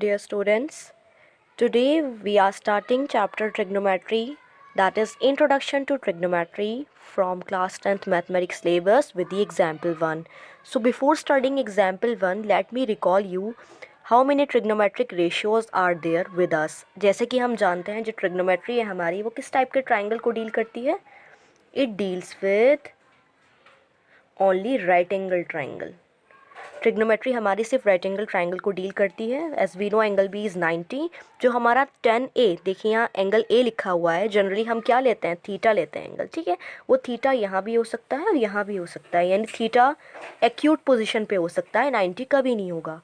Dear students, today we are starting chapter trigonometry, that is introduction to trigonometry from class 10th mathematics syllabus with the example 1. So before studying example 1, let me recall you how many trigonometric ratios are there with us. जैसे कि हम जानते हैं जो trigonometry है हमारी वो किस टाइप के ट्राइंगल को डील करती है? It deals with only right angle triangle. Trigonometry हमारी सिर्फ राइट एंगल ट्राइंगल को डील करती है. As we know angle B is 90. जो हमारा 10A, देखिए यहाँ एंगल ए लिखा हुआ है. जनरली हम क्या लेते हैं? थीटा लेते हैं एंगल. ठीक है, वो थीटा यहाँ भी हो सकता है और यहाँ भी हो सकता है, यानी थीटा एक्यूट पोजीशन पे हो सकता है, 90 कभी नहीं होगा.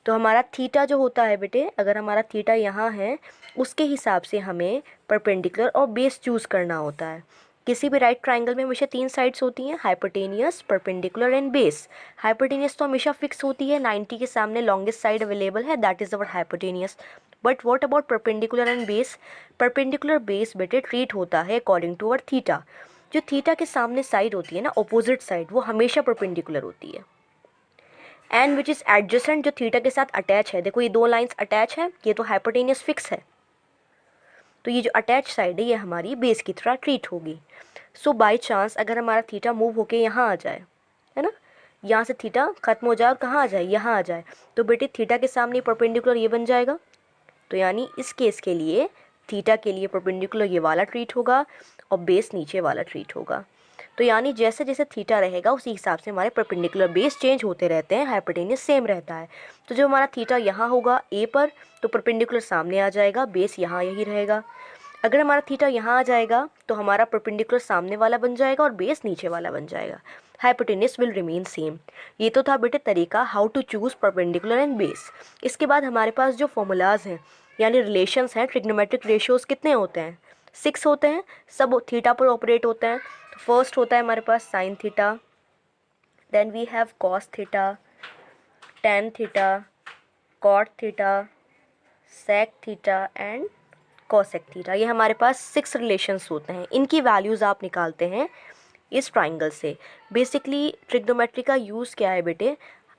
तो हमारा थीटा जो होता है बेटे, अगर हमारा थीटा यहाँ है उसके हिसाब से हमें परपेंडिकुलर और बेस चूज़ करना होता है. किसी भी राइट ट्राइंगल में हमेशा 3 साइड्स होती हैं, hypotenuse, perpendicular and base. Hypotenuse तो हमेशा फिक्स होती है, 90 के सामने लॉन्गेस्ट साइड अवेलेबल है, that is our hypotenuse. But what about perpendicular and base? Perpendicular base बेटे ट्रीट होता है अकॉर्डिंग टू अवर थीटा. जो थीटा के सामने साइड होती है ना, अपोजिट साइड, वो हमेशा परपेंडिकुलर होती है. एंड विच इज़ एडजेसेंट, जो थीटा के साथ अटैच है. देखो ये 2 लाइन्स अटैच है, ये तो हाइपोटेनियस फिक्स है, तो ये जो अटैच साइड है ये हमारी बेस की तरह ट्रीट होगी. सो बाय चांस अगर हमारा थीटा मूव होके यहाँ आ जाए, है ना, यहाँ से थीटा खत्म हो जाए और कहाँ आ जाए? यहाँ आ जाए, तो बेटे थीटा के सामने परपेंडिकुलर ये बन जाएगा. तो यानी इस केस के लिए थीटा के लिए परपेंडिकुलर ये वाला ट्रीट होगा और बेस नीचे वाला ट्रीट होगा. तो यानी जैसे जैसे थीटा रहेगा उसी हिसाब से हमारे परपेंडिकुलर बेस चेंज होते रहते हैं, हाइपोटेनियस सेम रहता है. तो जो हमारा थीटा यहाँ होगा ए पर, तो परपेंडिकुलर सामने आ जाएगा, बेस यहाँ यही रहेगा. अगर हमारा थीटा यहाँ आ जाएगा तो हमारा परपेंडिकुलर सामने वाला बन जाएगा और बेस नीचे वाला बन जाएगा. Hypotenuse will remain same. ये तो था बेटे तरीका how to choose perpendicular and base. इसके बाद हमारे पास जो फॉर्मूलाज हैं यानी रिलेशंस हैं, ट्रिग्नोमेट्रिक रेशियोज कितने होते हैं? 6 होते हैं. सब थीटा पर ऑपरेट होते हैं. तो फर्स्ट होता है हमारे पास sine theta, then we have cos theta, tan theta, cot theta, sec theta and cosec theta. ये हमारे पास 6 रिलेशंस होते हैं. इनकी वैल्यूज़ आप निकालते हैं इस ट्राइंगल से. बेसिकली ट्रिग्नोमेट्री का यूज़ क्या है बेटे?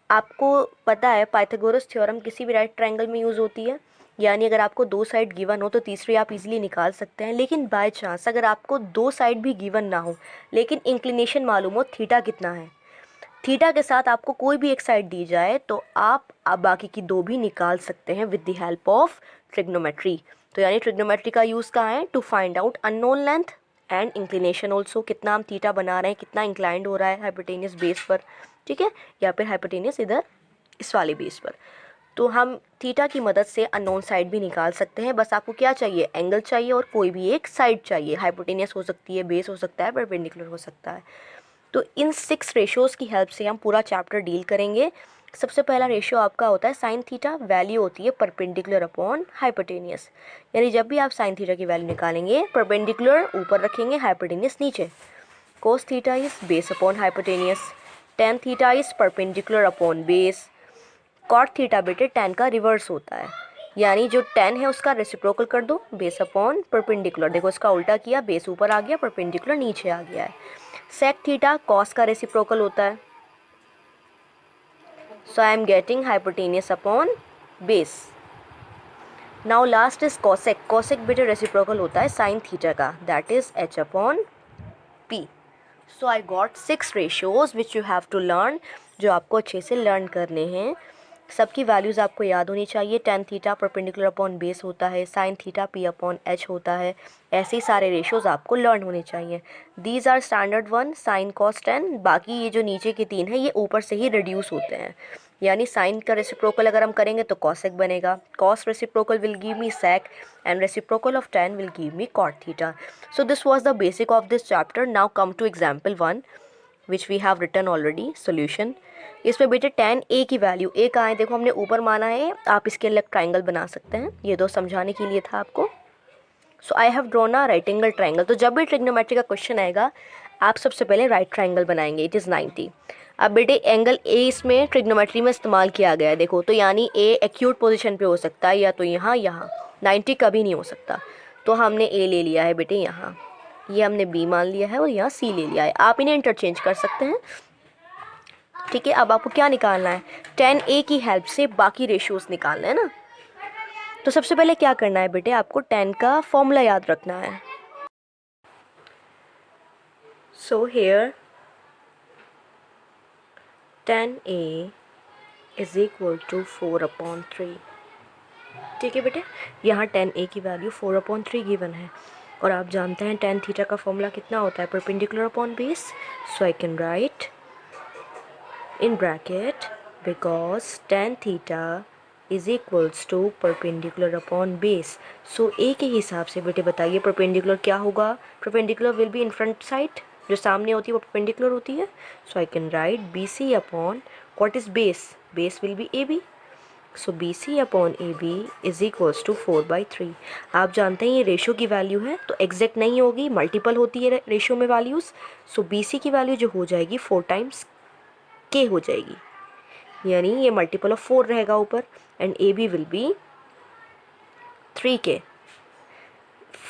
आपको पता है पाइथागोरस थ्योरम किसी भी राइट ट्राइंगल में यूज़ होती है, यानी अगर आपको 2 साइड गिवन हो तो तीसरी आप इजीली निकाल सकते हैं. लेकिन बाय चांस अगर आपको 2 साइड भी गिवन ना हो लेकिन इंक्लिनेशन मालूम हो थीटा कितना है, थीटा के साथ आपको कोई भी एक साइड दी जाए तो आप बाकी की 2 भी निकाल सकते हैं with the help of trigonometry. तो यानी ट्रिग्नोमेट्री का यूज़ कहाँ है? To find out unknown length and inclination also. कितना हम थीटा बना रहे हैं, कितना इंक्लाइंड हो रहा है हाइपोटेनियस बेस पर, ठीक है, या फिर हाइपोटेनियस इधर इस वाले बेस पर. तो हम थीटा की मदद से अननोन साइड भी निकाल सकते हैं. बस आपको क्या चाहिए? एंगल चाहिए और कोई भी एक साइड चाहिए. हाइपोटेनियस हो सकती है, बेस हो सकता है, परपेंडिकुलर हो सकता है. तो इन 6 रेशियोज़ की हेल्प से हम पूरा चैप्टर डील करेंगे. सबसे पहला रेशियो आपका होता है साइन थीटा. वैल्यू होती है परपेंडिकुलर अपॉन हाइपोटेनियस, यानी जब भी आप साइन थीटा की वैल्यू निकालेंगे परपेंडिकुलर ऊपर रखेंगे, हाइपोटेनियस नीचे. Cos theta is base upon hypotenuse. Tan theta is perpendicular upon base. Cot theta बेटे टेन का रिवर्स होता है, यानी जो 10 है उसका रेसिप्रोकल कर दो, बेस अपॉन परपेंडिकुलर. देखो इसका उल्टा किया, बेस ऊपर आ गया, परपेंडिकुलर नीचे आ गया है. सेक थीटा कॉस का रेसिप्रोकल होता है, so I am getting hypotenuse upon base. Now last is cosec. Cosec बेटे रेसिप्रोकल होता है साइन थीटा का, that is H upon P. So I got 6 ratios which you have to learn, जो आपको अच्छे से लर्न करने हैं. सबकी वैल्यूज़ आपको याद होनी चाहिए. Tan theta perpendicular upon base होता है, sine theta P upon H होता है. ऐसे ही सारे रेशियोज़ आपको लर्न होने चाहिए. These are standard 1 sine cos 10. बाकी ये जो नीचे के 3 हैं ये ऊपर से ही रिड्यूस होते हैं, यानी साइन का रेसिप्रोकल अगर हम करेंगे तो कॉसेक बनेगा, cos reciprocal will give me sec and reciprocal of 10 will give me cot theta. So this was the basic of this chapter. Now come to example 1 which we have written already solution. इसमें बेटे ten ए की value ए कहाँ है? देखो हमने ऊपर माना है, आप इसके अलग ट्राइंगल बना सकते हैं. ये दो समझाने के लिए था आपको. So I have drawn a right angle triangle. तो जब भी ट्रिग्नोमेट्री का क्वेश्चन आएगा आप सबसे पहले राइट ट्राइंगल बनाएंगे. It is 90. अब बेटे एंगल ए इसमें ट्रिग्नोमेट्री में इस्तेमाल किया गया है. देखो तो यानी ए एक्यूट पोजीशन पे हो सकता है या तो यहाँ यहाँ, 90 कभी नहीं हो सकता. तो हमने ए ले लिया है बेटे यहाँ, ये हमने बी मान लिया है और यहाँ सी ले लिया है. आप इन्हें इंटरचेंज कर सकते हैं, ठीक है. अब आपको क्या निकालना है? 10A की हेल्प से बाकी रेशियोज़ निकालना है ना. तो सबसे पहले क्या करना है बेटे, आपको tan का फॉर्मूला याद रखना है. So here tan A is equal to 4/3. ठीक है बेटे, यहाँ tan A की वैल्यू 4/3 गिवन है, और आप जानते हैं tan थीटा का फॉर्मूला कितना होता है, perpendicular upon base. So I can write in bracket because tan theta is equals to perpendicular upon base. So A के हिसाब से बेटे बताइए perpendicular क्या होगा. Perpendicular will be in front side, जो सामने होती है वो perpendicular होती है. So I can write BC upon what is base? Base will be AB. So BC upon AB is equals to 4/3. आप जानते हैं ये रेशो की वैल्यू है तो एग्जैक्ट नहीं होगी, मल्टीपल होती है रेशो में वैल्यूज़. सो BC की वैल्यू जो हो जाएगी 4 टाइम्स K हो जाएगी, यानी ये मल्टीपल ऑफ 4 रहेगा ऊपर, and AB will be 3K.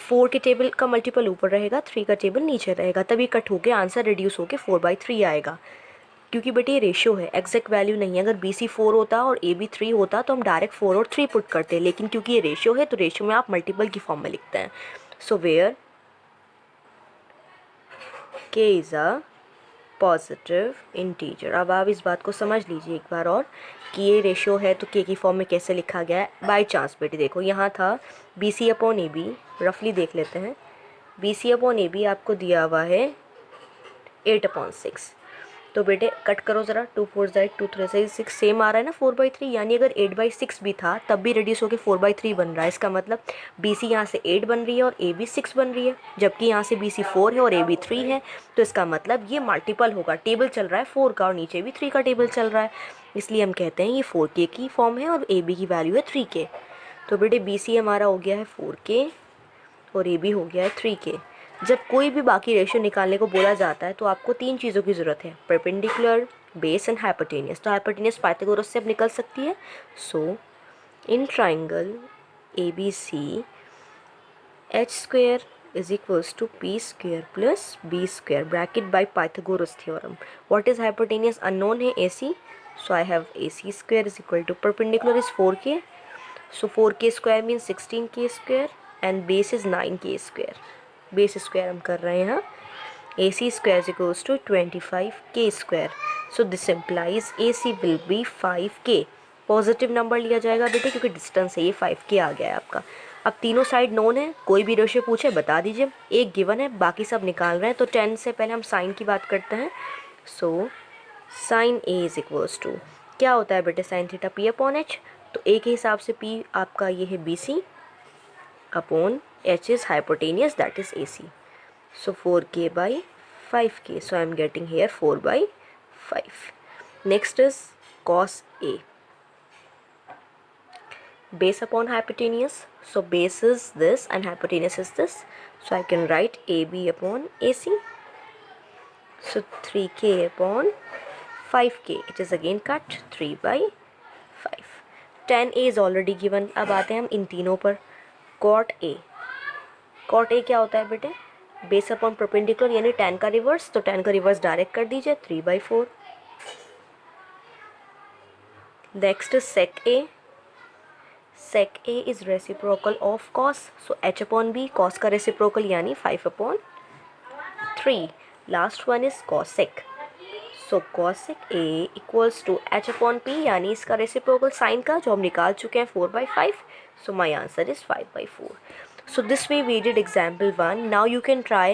4 के टेबल का मल्टीपल ऊपर रहेगा, 3 का टेबल नीचे रहेगा, तभी कट होके आंसर रिड्यूस होके 4/3 आएगा. क्योंकि बेटे ये रेशियो है, एग्जैक्ट वैल्यू नहीं है. अगर BC 4 होता और AB 3 होता तो हम डायरेक्ट 4 और 3 पुट करते, लेकिन क्योंकि ये रेशियो है तो रेशियो में आप मल्टीपल की फॉर्म में लिखते हैं. So where K is a positive integer. अब आप इस बात को समझ लीजिए एक बार और कि ये रेशियो है तो के की फॉर्म में कैसे लिखा गया है. बाय चांस बेटे देखो यहाँ था BC अपॉन AB, रफली देख लेते हैं. BC अपॉन AB आपको दिया हुआ है 8/6. तो बेटे कट करो ज़रा, 2 4 8 2 3 6 सेम आ रहा है ना 4/3, यानी अगर 8/6 भी था तब भी रिड्यूस होकर 4/3 बन रहा है. इसका मतलब BC यहाँ से 8 बन रही है और AB 6 बन रही है, जबकि यहाँ से BC 4 है और AB 3 है. तो इसका मतलब ये मल्टीपल होगा. टेबल चल रहा है 4 का और नीचे भी 3 का टेबल चल रहा है, इसलिए हम कहते हैं ये 4K की फॉर्म है और AB की वैल्यू है 3K. तो बेटे BC हमारा हो गया है 4K और AB हो गया है 3K. जब कोई भी बाकी रेशियो निकालने को बोला जाता है तो आपको 3 चीज़ों की ज़रूरत है, परपेंडिकुलर, बेस एंड हाइपोटेनियस. तो हाइपोटेनियस पाइथागोरस से अब निकल सकती है. So in triangle ABC h² is equals to p² plus b² bracket by Pythagoras theorem. What is hypotenuse? Unknown है AC. So I have AC² is equal to perpendicular is 4K. So 4K square means 16K² and base is 9K². Base square हम कर रहे हैं यहाँ. AC² is equals to 25K². So this implies AC will be 5K. Positive number लिया जाएगा बेटे क्योंकि distance है ये 5K आ गया है आपका. अब तीनों साइड नोन है, कोई भी रेशियो पूछे बता दीजिए. एक गिवन है, बाकी सब निकाल रहे हैं. तो 10 से पहले हम साइन की बात करते हैं. So sine A is equals to क्या होता है बेटे, साइन थीटा P/H. तो A के हिसाब से P आपका ये है BC upon H is hypotenuse, that is AC. So 4K by 5K. So I am getting here 4/5. Next is cos A. Base upon hypotenuse. So base is this and hypotenuse is this. So I can write AB upon AC. So 3K upon 5K. It is again cut 3/5. Tan A is already given. अब आते हैं हम इन तीनों पर. Cot A. Cot A क्या होता है बेटे, बेस अपॉन परपेंडिकुलर यानी tan का रिवर्स. तो tan का रिवर्स डायरेक्ट कर दीजिए 3/4. Next is sec A. sec A is reciprocal of cos. So h upon b, cos का रेसिप्रोकल यानी 5/3. Last one is cosec. So cosec A equals to h upon p यानी इसका reciprocal sign का जो हम निकाल चुके हैं 4/5. So my answer is 5/4. So this way we did example 1. Now you can try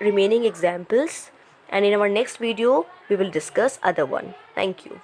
remaining examples and in our next video we will discuss other one. Thank you.